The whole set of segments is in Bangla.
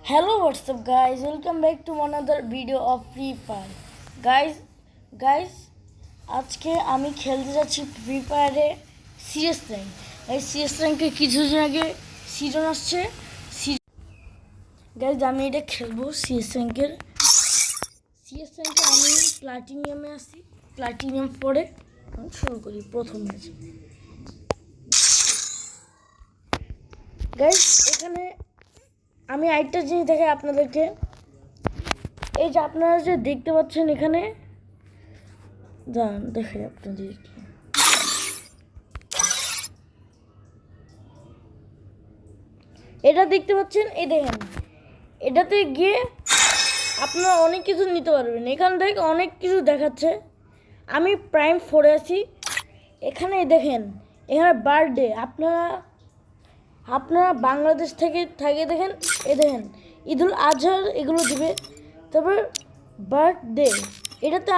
Hello, what's up, guys? Welcome back to another video of Free Fire. Guys, আজকে আমি খেলতে যাচ্ছি ফ্রি ফায়ারে সিএস র্যাঙ্ক। এই সিএস র্যাঙ্কে কিছুদিন আগে সিজন আসছে। গাইজ আমি এটা খেলবো সিএস র্যাঙ্কে আমি প্লাটিনিয়ামে আসি। প্লাটিনিয়াম পরে শুরু করি প্রথম ম্যাচ। গাইজ এখানে আমি আরেকটা জিনিস দেখাই আপনাদেরকে। এই যে আপনারা যে দেখতে পাচ্ছেন এখানে দেখাই আপনাদেরকে। এটা দেখতে পাচ্ছেন, এই দেখেন, এটাতে গিয়ে আপনারা অনেক কিছু নিতে পারবেন। এখান থেকে অনেক কিছু দেখাচ্ছে। আমি প্রাইম 4 আছি। এখানে দেখেন, এখানে বার্থডে আপনারা বাংলাদেশ থেকে দেখেন, এ দেখেন ঈদুল আজহার এগুলো দিবে। তারপর বার্থডে, এটাতে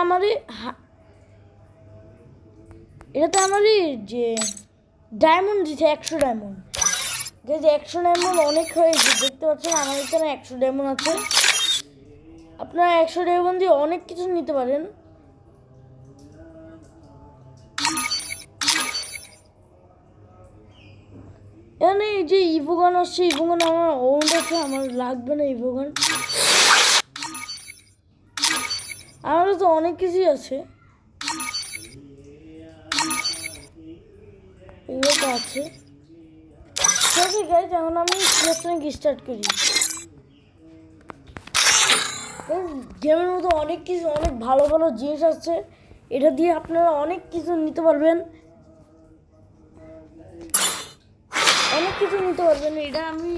আমারই যে ডায়মন্ড দিচ্ছে 100 ডায়মন্ড। যে 100 ডায়মন্ড অনেক হয়েছে, দেখতে পাচ্ছেন আমার এখানে 100 ডায়মন্ড আছে। আপনারা 100 ডায়মন্ড দিয়ে অনেক কিছু নিতে পারেন। এখানে এই যে ইভোগান আসছে, ইভোগান আমার ওন্ড আছে, আমার লাগবে না ইভোগান। আমারও তো অনেক কিছুই আছে, এগুলো তো আছে। ঠিক আছে, এখন আমি স্টার্ট করি। গেমের মধ্যে অনেক কিছু, অনেক ভালো ভালো জিনিস আছে। এটা দিয়ে আপনারা অনেক কিছু নিতে পারবেন, এটা আমি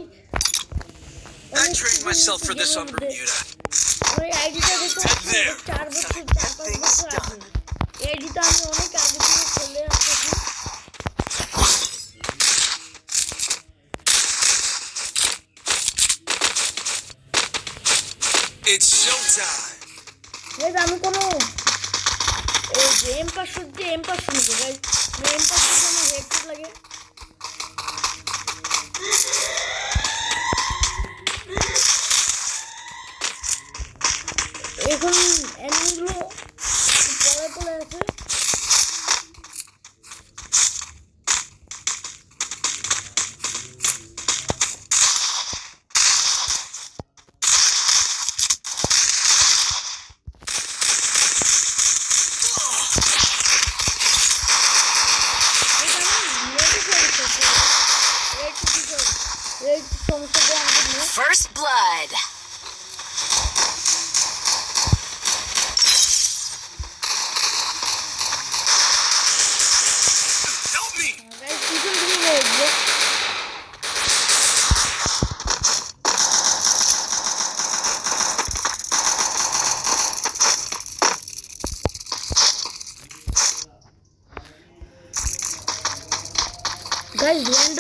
আমার আইডিটা দেখতে 4 বছর 4-5 বছর আগে। এই আইডিটা আমি অনেক আগে থেকে খেলে আসতেছি। আমি কোনো M500 দিয়ে M500 নিবো গাইজ। M500 আমার হেডশট লাগে। এখন এনিমিগুলো পড়ে আছে। First blood. Help me.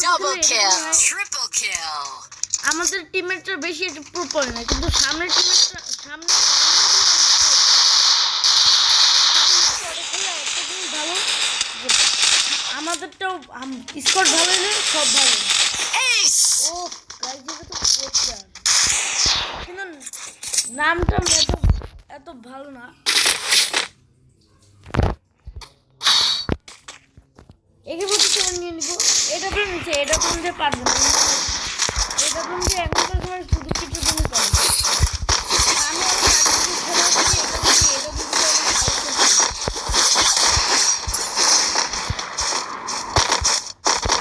Double kill. Triple kill. আমাদের টিমমেটটা বেশি একটু প্রপার না, কিন্তু সামনের টিমমেটটা ভালো। আমাদেরটাও স্কোর ভালো হলে সব ভালো। ও গাইজ, এটা তো প্রচার, কিন্তু নামটা এত ভালো না। একে বলতে নিয়ে নিব। এটা তো নিচে, এটা তো নিতে পারবো না। এটা তো নিচে এখনকার সময় শুধু কিছু দিন করে। আমি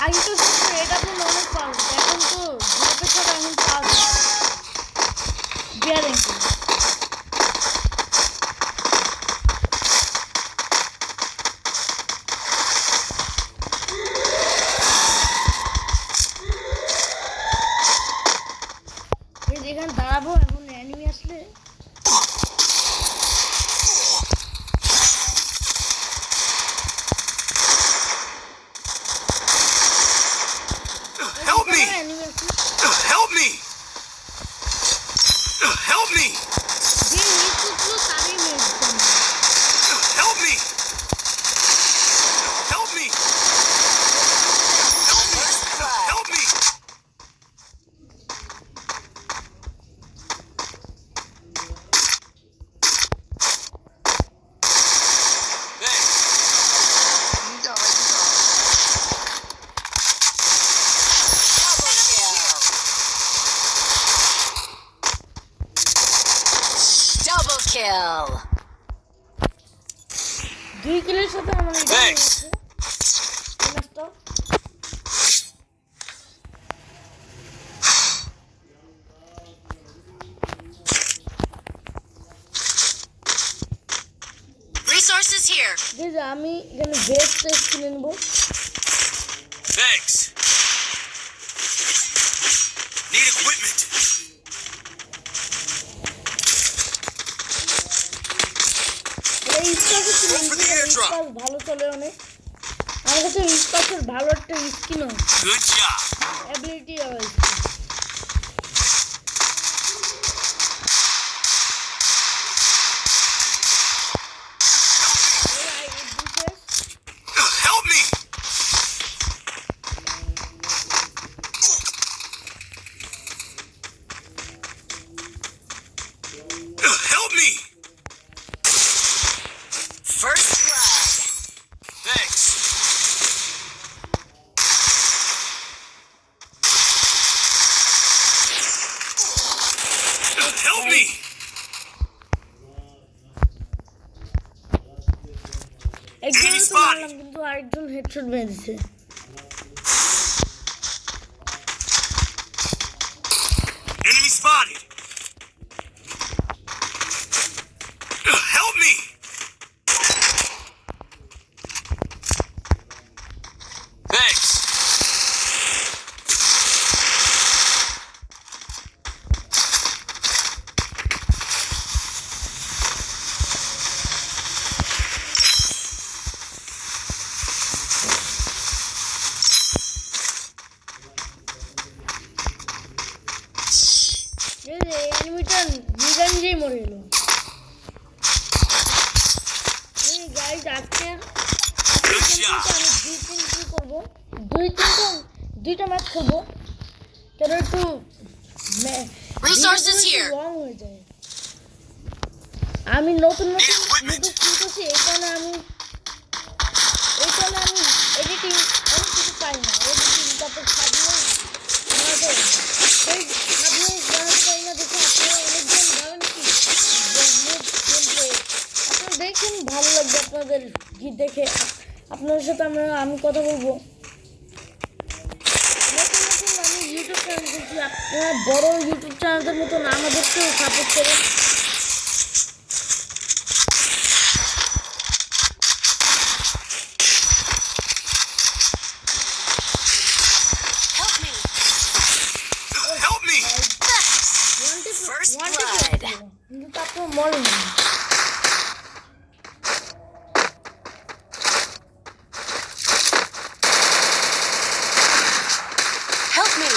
আগে তো এটা তো অনেক পাওয়া, এখন তো ঝোপের সাথে এখন পাওয়া যায় গ্যারেন্টি। এখানে দাঁড়াবো, এখন এনিমি আসলে Help me. Help me. Help me. যে নিচুগুলো তারই মেরে Help me. Help me. Help me. kill. 2 কিলের সাথে আমার এটা Thanks. হয়েছে। এই ম্যাচটা। Resources here. Guys, আমি এখানে বেস্ট টেস্ট কিনে নেবো। Thanks. Need equipment. এই স্পাসে কিনে Go for the নেবো, airdrop. স্পাস ভালো চলে অনেক। আমার কাছে স্পাসের ভালো একটা স্কিন আছে, Good job. অ্যাবিলিটি আছে। Help me. Help me. First blood. Thanks. Help me. একজনকে Enemy তো spotted. মারলাম কিন্তু আরেকজন হেডশট মেরে দিছে। Enemy spotted. Help me. Thanks. এই যে এনিমিটা নিজে নিজেই মরে গেল। গাইজ আজকের Good job. আমি 2-3 করবো, 2-3টা ম্যাচ খেলবো, কেন একটু Resources here. রং হয়ে যায়। আমি নতুন নতুন Need equipment. ইউটিউব খুলতেছি, এই কারণে আমি এডিটিং অনেক কিছু পাই না। এডিটিং তারপর সাবমিট বানাতে সেই সাবমিট বানাতে পারি না দেখে আপনারা অনেকজন ভাবেন কি আপনারা দেখেন, ভালো লাগবে আপনাদের গীত দেখে। আপনাদের সাথে আমি কথা বলবো। নতুন নতুন আমি ইউটিউব চ্যানেল করছি, আপনারা বড় ইউটিউব চ্যানেলদের মতন আমাদেরকেও সাপোর্ট করেন। Help me. Help me. First One blood. কিন্তু তারপর মরে না। Help me.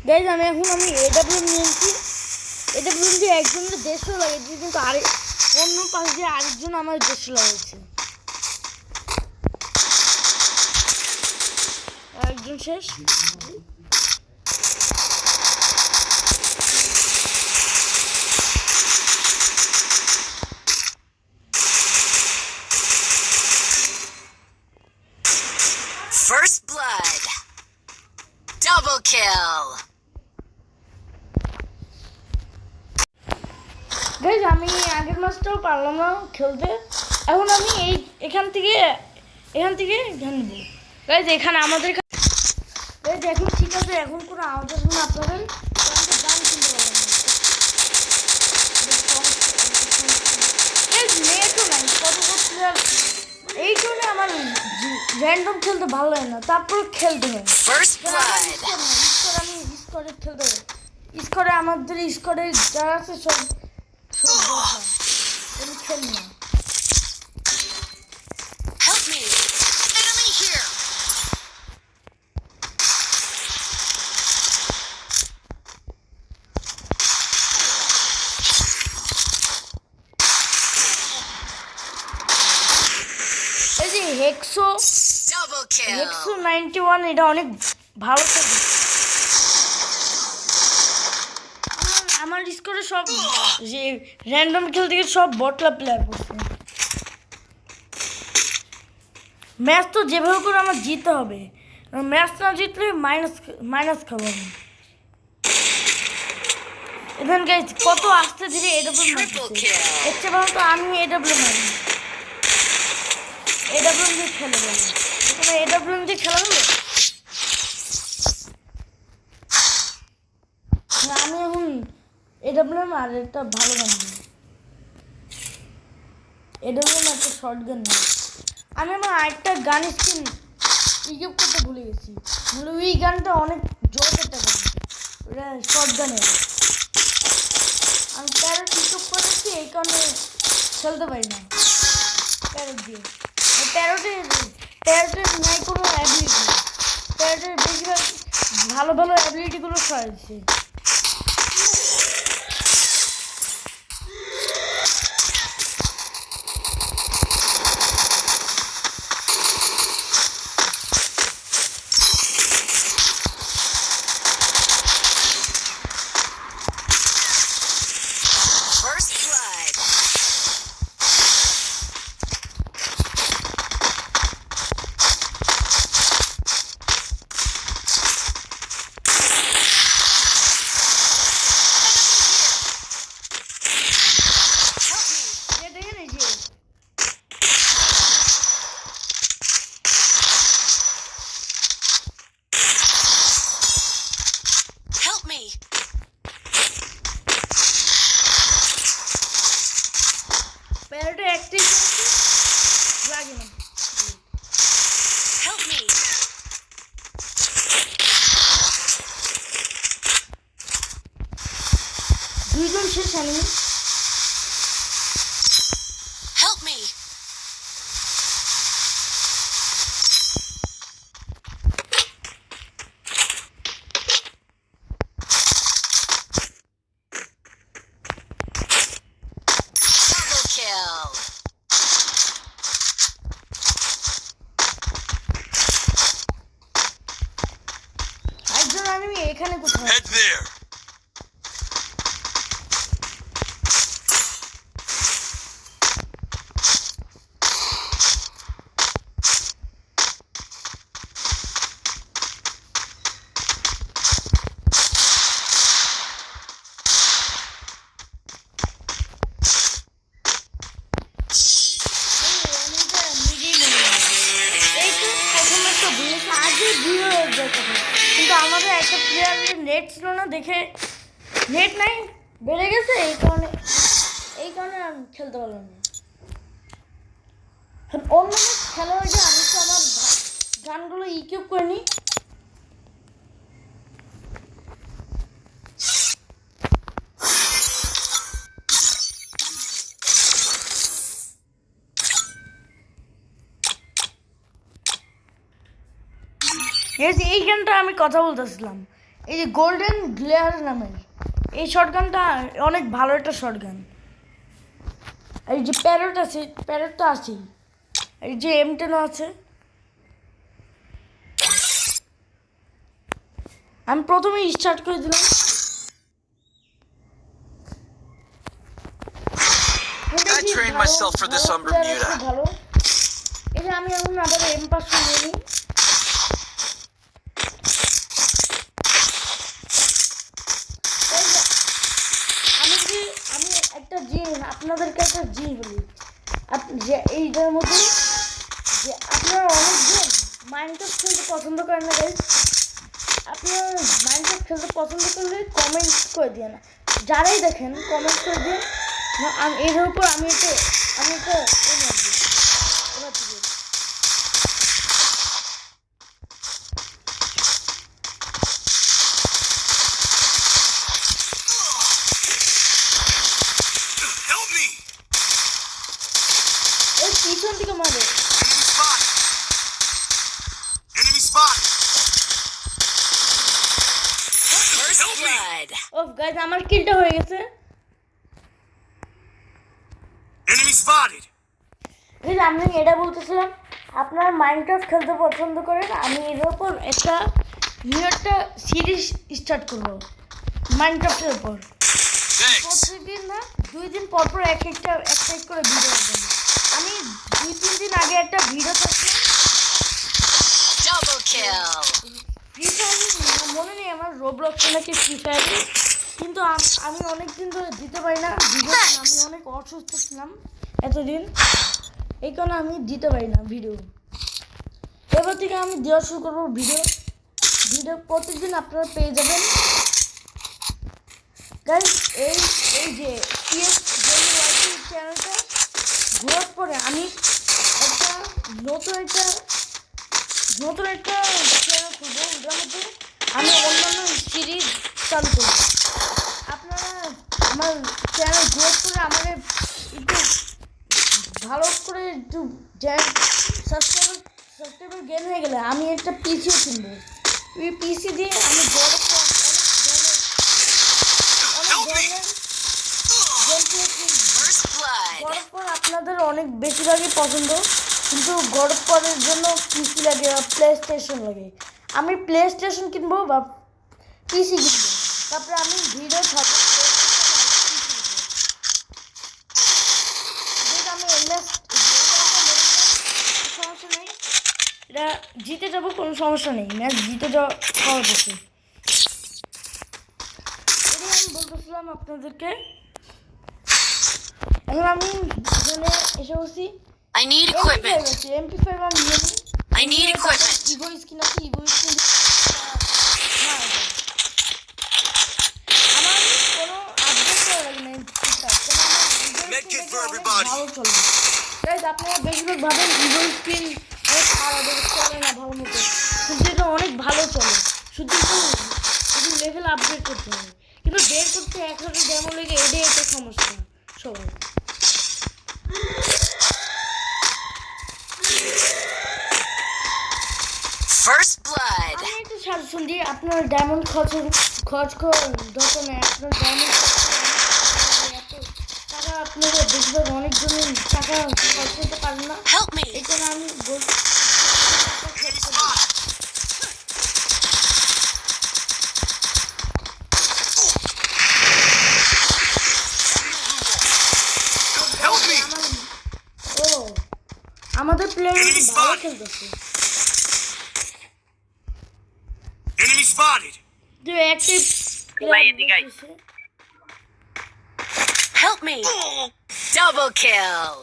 গাইজ আমি এডাব্লিউ নিয়েছি। এডাব্লিউ দিয়ে একজনের 150 লাগিয়েছি, কিন্তু অন্য পাশ দিয়ে আরেকজন আমার 150 লাগিয়েছে। আরেকজন শেষ। First blood. Double kill. Guys আমি আগের ম্যাচটাও পারলাম না খেলতে। এখন আমি এখান থেকে ধ্যান নেব। গাইজ এখানে আমাদের গাইজ এখন ঠিক আছে, এখন কোনো আওয়াজ আসবে না আপনাদের, আমাদের গান শুনতে পারবেন না। গাইজ নেটও নাই, কত প্লেয়ার, এই জন্য আমার র্যান্ডম খেলতে ভালো লাগে না, তারপর খেলতে হয়। First blood. আমি স্কোরে খেলতে হবে। স্কোরে আমাদের স্কোরে যারা আছে সব বদলা। আমি খেলি না। Help me. Enemy here. এই যে হেক্সো Double kill. 91 এটা অনেক ভালো খেলে। আমার স্কোরে সব যে র্যান্ডম খেল থেকে সব বটলা প্লেয়ার করছে। ম্যাচ তো যেভাবে করে আমার জিততে হবে, ম্যাচ না জিতলে মাইনাস খাবো আমি। এখন গাইজ কত আস্তে ধীরে এডব্লিউ Triple মারতেছে। kill. এর চেয়ে ভালো তো আমি এডব্লিউ মারি। এডব্লিউ দিয়ে খেলে বলো, এখানে এডব্লিউ দিয়ে খেলা হলো। আমি এখন এডব্লিউ আর একটা ভালো গান দিই। এডব্লিউ একটা শর্ট গান নেই। আমি আমার আরেকটা গান স্কিন ইউটিউব করতে ভুলে গেছি। বলে ওই গানটা অনেক জোর একটা গান, ওটা শর্ট গানের। আমি প্যারট ইউটিউব করেছি, এই কারণে খেলতে পারি না প্যারট দিয়ে। প্যারটের নাই কোনো অ্যাবিলিটি। প্যারটের বেশিরভাগ ভালো ভালো অ্যাবিলিটিগুলো সরাইছে। First blood. Help me. দেখেন এই যে Help me. প্যারটের একটাই লাগে না। Help me. দুইজন শেষ আমি। Help me. Double kill. একজন আমি এখানে কোথাও Head there. কিন্তু আমাদের একটা প্লেয়ারের নেট ছিল না, দেখে নেট নাই বেড়ে গেছে, এই কারণে আমি খেলতে পারলাম না। অন্য খেলার আগে আমি তো আমার গানগুলো ইউটিউব করে নিই। এই গানটা আমি কথা বলতেছিলাম, এই যে গোল্ডেন গ্লেয়ার নামের এই শর্ট গানটা অনেক ভালো একটা শর্ট গান। এই যে প্যারট আছে, প্যারট তো আছেই, এই যে M10 আছে। আমি প্রথমে স্টার্ট করে দিলাম। I trained myself for this on Bermuda. ভালো, এই যে আমি এখন আবার M500 নিয়ে নিই। আমি একটা জিনিস আপনাদেরকে একটা জিনিস বলি, যে এইটার মধ্যে যে আপনারা অনেকজন মাইনক্রাফট খেলতে পছন্দ করেন না গাইস। আপনারা মাইনক্রাফট খেলতে পছন্দ করলে কমেন্ট করে দিয়ে না, যারাই দেখেন কমেন্ট করে দিয়ে না। এর উপর আমি একটা এবার থেকে Help me. ওই পিছন থেকে মারে। Enemy spot. Enemy spot. First Help me. blood. ও গাইস আমার কিলটা হয়ে গেছে। Enemy spotted. এই যে আমি এটা বলতেছিলাম, আপনারা মাইনক্রাফট খেলতে পছন্দ করেন, আমি এর উপর একটা সিরিজ স্টার্ট করবো মাইনক্রাফটের উপর। Thanks. প্রতিদিন না 2 দিন পর পর এক একটা করে ভিডিও দেবো। আমি 2-3 দিন আগে একটা ভিডিও করছিলাম, Double kill. ফ্রি ফায়ার মনে নেই আমার রোবলক্স নাকি ফ্রি ফায়ার, কিন্তু আমি অনেক দিন ধরে দিতে পারি না ভিডিও। আমি অনেক অসুস্থ ছিলাম এতদিন, এই কারণে আমি দিতে পারি না ভিডিও। এবার থেকে আমি দেওয়া শুরু করবো ভিডিও প্রত্যেকদিন আপনারা পেয়ে যাবেন গাইস। এই যে PS চ্যানেলটা ঘোরার পরে আমি নতুন একটা চ্যানেল খুলবো, ওটার মধ্যে আমি অন্যান্য সিরিজ চালু করবো। আপনারা আমার চ্যানেল গ্রোথ করে আমাদের একটু ভালো করে একটু সাবস্ক্রাইবার গেন হয়ে গেলে আমি একটা পিসিও কিনবো। এই পিসি দিয়ে আমি বড় First blood. গড় পর আপনাদের অনেক বেশিরভাগই পছন্দ, কিন্তু গড় পরের জন্য পিসি লাগে, প্লে স্টেশন লাগে। আমি প্লে স্টেশন কিনবো বা পিসি কিনবো, তারপরে আমি ভিডিও ছাড়বো। আমি সমস্যা নেই, এটা জিতে যাবো, কোনো সমস্যা নেই, ম্যাচ জিতে যাওয়া সহজ আছে। এটাই আমি বলতেছিলাম আপনাদেরকে। এখন আমি এখানে এসে বসি। I need equipment. MP5 আমি নিয়ে নিই। I need equipment. Evo skin আছে, ইভো স্কিন আমার কোনো আপডেট করা লাগে না। Medkit for everybody. ভালো চলে গাইস, আপনারা বেশিরভাগ ভাবেন ইভো স্কিন অনেক খারাপ, চলে না ভালো মতো, কিন্তু এটা অনেক ভালো চলে। শুধু লেভেল আপডেট করতে হবে, কিন্তু বের করতে 100 ডেমো লেগে এটাই একটা সমস্যা সবাই। First blood. আমি একটু সাজেশন দিই, আপনার ডায়মন্ড খরচ করার দরকার নেই। আপনার ডায়মন্ড এত টাকা আপনাদের বেশিরভাগ অনেকজনের টাকা খরচ করতে পারেন না, Help me. এই জন্য আমি বলছি Enemy spotted. Help me. আমাদের প্লেয়ার Enemy ভালো spotted. খেলতেছে। Enemy spotted. যে active player Help me. Double kill.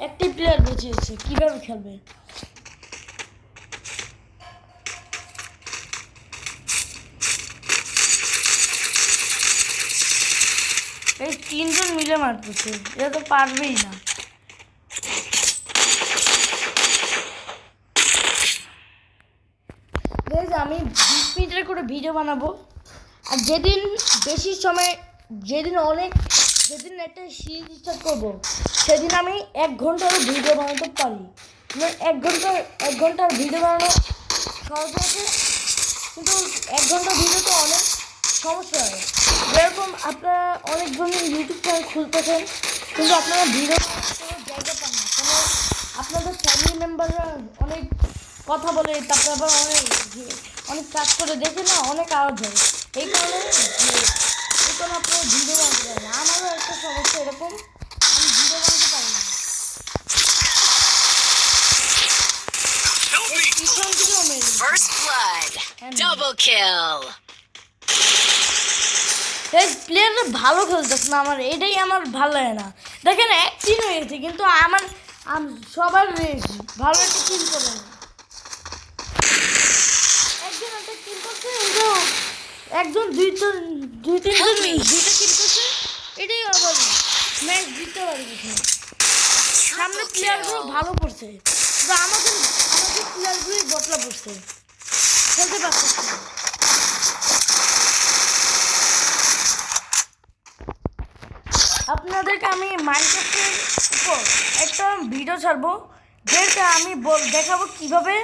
Active player বেঁচেছে, কিভাবে খেলবে? এই 3 জন মিলে মারতেছে, এটা তো পারবেই না। গাইস, আমি 20 মিনিটের করে ভিডিও বানাবো, আর যেদিন একটা সিরিজ স্টার্ট করবো, সেদিন আমি 1 ঘন্টারও ভিডিও বানাতে পারি। মানে 1 ঘন্টার ভিডিও বানানো সহজ আছে, কিন্তু 1 ঘন্টার ভিডিও তো অনেক সমস্যা হয়। যেরকম আপনারা অনেকজন ইউটিউব চ্যানেল খুলতেছেন, কিন্তু আপনারা ভিডিও কোনো জায়গা পান না, কোনো আপনাদের ফ্যামিলি মেম্বাররা অনেক কথা বলে, তারপরে আবার অনেক কাজ করে দেখে না, অনেক আওয়াজ হয়। এই কারণে আপনারা ভিডিও বানাতে পারেন না। আমারও একটা সমস্যা এরকম, আমি ভিডিও বানাতে পারি না। Help me. পিছন থেকেও মেরে First blood. Double kill. প্লেয়াররা ভালো খেলতেছে না, আমার এটাই আমার ভালো লাগে না। দেখেন 1-3 হয়ে গেছে, কিন্তু আমার সবার ভালো একটা কিল করে না। একজন একটা কিল করছে, একজন 2-3 জন দুইটা কিল করছে, এটাই আবার ম্যাচ জিততে পারবে না। সামনে Triple প্লেয়ারগুলো kill. ভালো পড়ছে, কিন্তু আমাদের প্লেয়ারগুলোই বটলা পড়ছে, খেলতে পারতেছে না। আপনাদেরকে আমি মাইনক্রাফটের উপর একটা ভিডিও ছাড়বো, যেটা আমি দেখাবো কিভাবে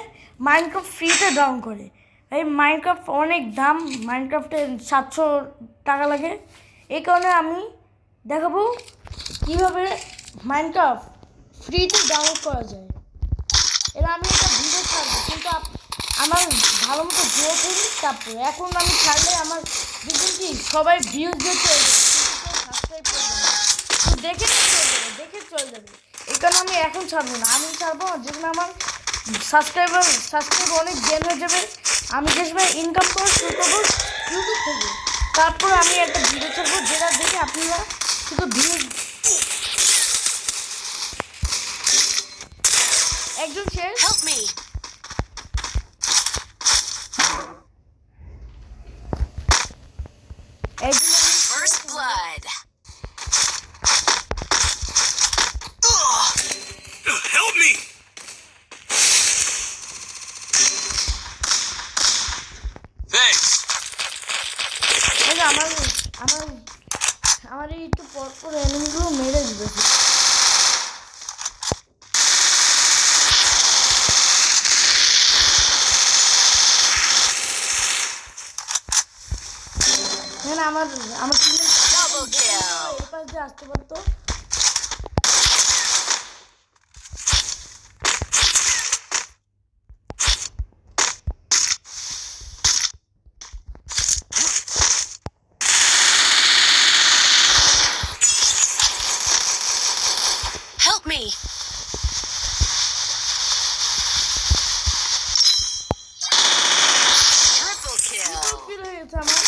মাইনক্রাফট ফ্রিতে ডাউন করে। এই মাইনক্রাফট অনেক দাম, মাইনক্রাফটে 700 টাকা লাগে, এই কারণে আমি দেখাবো কিভাবে মাইনক্রাফট ফ্রিতে ডাউনলোড করা যায়। এবার আমি একটা ভিডিও ছাড়বো, কিন্তু আমার ভালো মতো গ্রোথ হয়নি, তারপরে এখন আমি ছাড়লে আমার দেখুন কি সবাই ভিউজ দিয়ে চলে যাবে, সাবস্ক্রাইব করবে না, তো দেখে চলে যাবে। এই কারণে আমি এখন ছাড়বো না, আমি ছাড়বো যেখানে আমার সাবস্ক্রাইব অনেক গেন হয়ে যাবে। আমি যে সময় ইনকাম করা শুরু করবো ইউটিউব থেকে, তারপর আমি একটা ভিডিও ছাড়বো যেটা দেখে আপনারা শুধু ভিউ একজন শেষ। Help me. একজন First blood. Help me! Thanks. এই যে আমার আমার আমার এই একটু পর পর এনিমিগুলো মেরে দিতেছে। আমার আমার Double kill. এই পাশ দিয়ে আসতে পারতো। Help me. Triple kill. Fill হয়ে গেছে আমার।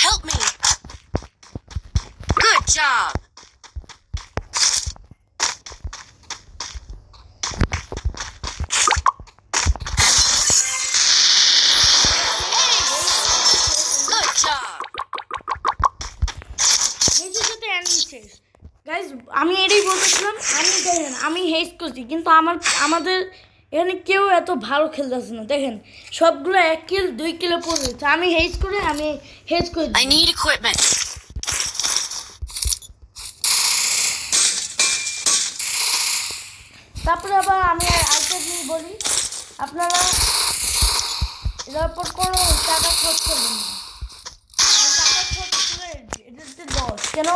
Help me. Good job. Good job. হেজের সাথে এনিমি শেষ। গাইজ আমি এটাই বলতেছিলাম, আমি দেখেন আমি হেজ করছি কিন্তু আমাদের এখানে কেউ এত ভালো খেলতেছে না। দেখেন সবগুলো 1 কিল 2 কিলো পড়েছে। আমি হেজ করে I need equipment. তারপরে আবার আমি আরেকটা জিনিস বলি, আপনারা এটার উপর কোনো টাকা খরচ করবেন না। টাকা খরচ করে এটাতে লস কেন,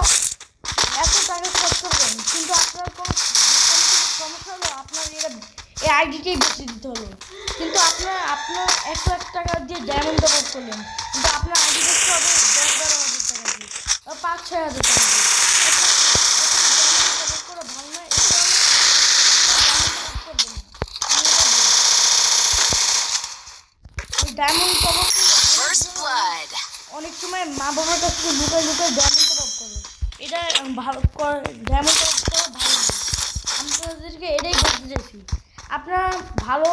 এত টাকা খরচ করবেন কিন্তু আপনার কোনো সমস্যা হলো আপনার এই আইডিটাই বেশি দিতে হলো, কিন্তু আপনার 1 লাখ টাকা দিয়ে ডায়মন্ড টপ আপ করলেন কিন্তু আপনার আইডি করতে হবে 10-12 হাজার টাকা দিয়ে বা 5-6 হাজার টাকা দিয়ে। করে ভালো না, diamond top up First blood. অনেক সময় মা বাবার কাছ থেকে লুকায় ডায়মন্ড টপ আপ করে, এটা ভালো ডায়মন্ড টপ আপ করা ভালো না। আমি আপনাদেরকে এটাই বলতে চাইছি, আপনারা ভালো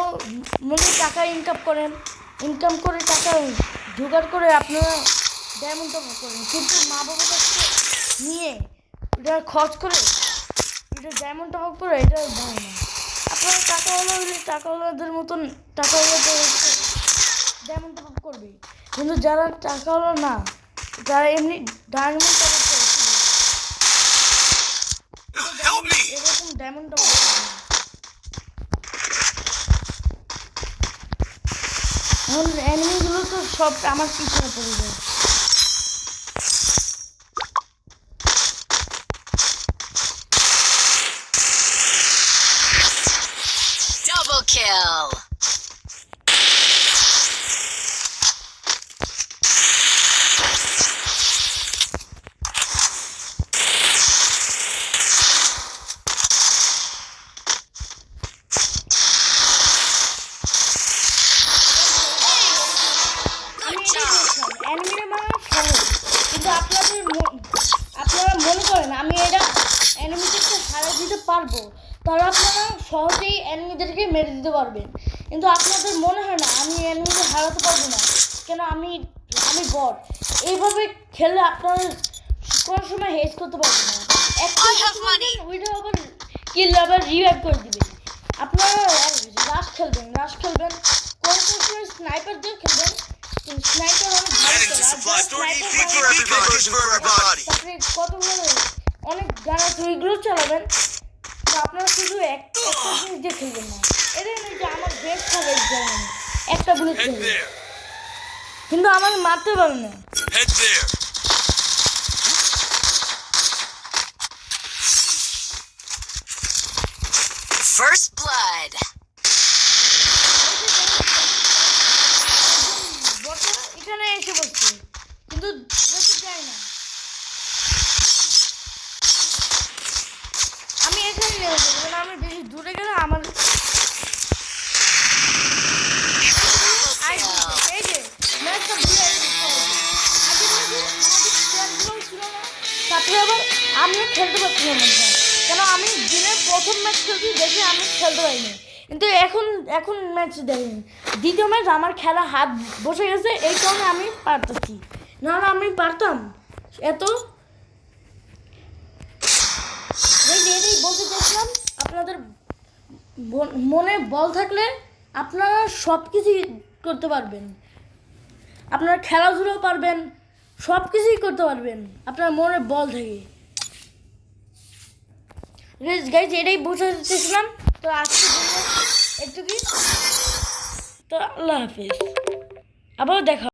মনে টাকা ইনকাম করে টাকা জোগাড় করে আপনারা ডায়মন্ড টপ আপ করেন, কিন্তু মা বাবার কাছ থেকে নিয়ে এটা খরচ করে এটা ডায়মন্ড টপ আপ করে এটা ভালো না। আপনারা টাকাওয়ালাদের মতন টাকাওয়ালাদের ডায়মন্ড টপ আপ করবে, কিন্তু যারা টাকাওয়ালা না যারা এমনি ডায়মন্ড টপ আপ করে Help me! এরকম ডায়মন্ড টপ আপ করে না। এখন এনিমিগুলো তো সব আমার পিছনে পড়ে যায়। Double kill. Good job. অ্যানিমের মানে সহজ, কিন্তু আপনারা মনে করেন আমি এটা অ্যানিমিদেরকে হারিয়ে দিতে পারবো, তাহলে আপনারা সহজেই অ্যানিমিদেরকে মেরে দিতে পারবেন, কিন্তু আপনাদের মনে হয় না আমি অ্যানিমিদের হারাতে পারবো না কেন, আমি বট। এইভাবে খেললে আপনারা কোনো সময় হেজ করতে পারবেন না। I have money. ওইটা আবার কিল আবার রিভাইভ করে দিবে। আপনারা রাশ খেলবেন কোনো সময় স্নাইপার দিয়ে খেলবেন, স্নাইপার অনেক ভালো Energy খেলে। আর supply যারা store sniper EP ভালো for everybody. তারপরে কতগুলো অনেক গান আছে ওইগুলো চালাবেন, তো আপনারা শুধু একটা জিনিস দিয়ে খেলবেন না। এটা নয় যে আমার বেস্ট হবে জানেন একটা বুলেট Head খেলবে there. কিন্তু আমাকে মারতে পারে না। Head there. First blood. বর্তমানে এখানে এসে বসছে কিন্তু বেশি যায় না। আমি এখানে নেমে যাবো, কারণ আমি বেশি দূরে গেলে আমার টুর্নামেন্ট হয়। কেন আমি দিনের প্রথম ম্যাচ খেলছি দেখে আমি খেলতে পারিনি, কিন্তু এখন ম্যাচ দেখেন দ্বিতীয় ম্যাচ আমার খেলা হাত বসে গেছে, এই কারণে আমি পারতেছি, নাহলে আমি পারতাম এত। এটাই বলতে চাইছিলাম, আপনাদের মনে বল থাকলে আপনারা সব কিছুই করতে পারবেন, আপনারা খেলাধুলাও পারবেন, সব কিছুই করতে পারবেন আপনার মনে বল থেকে। গাইজ এটাই বোঝাতে চেয়েছিলাম। তো আজকে এটুকুই, তো আল্লাহ হাফিজ, আবারও দেখা।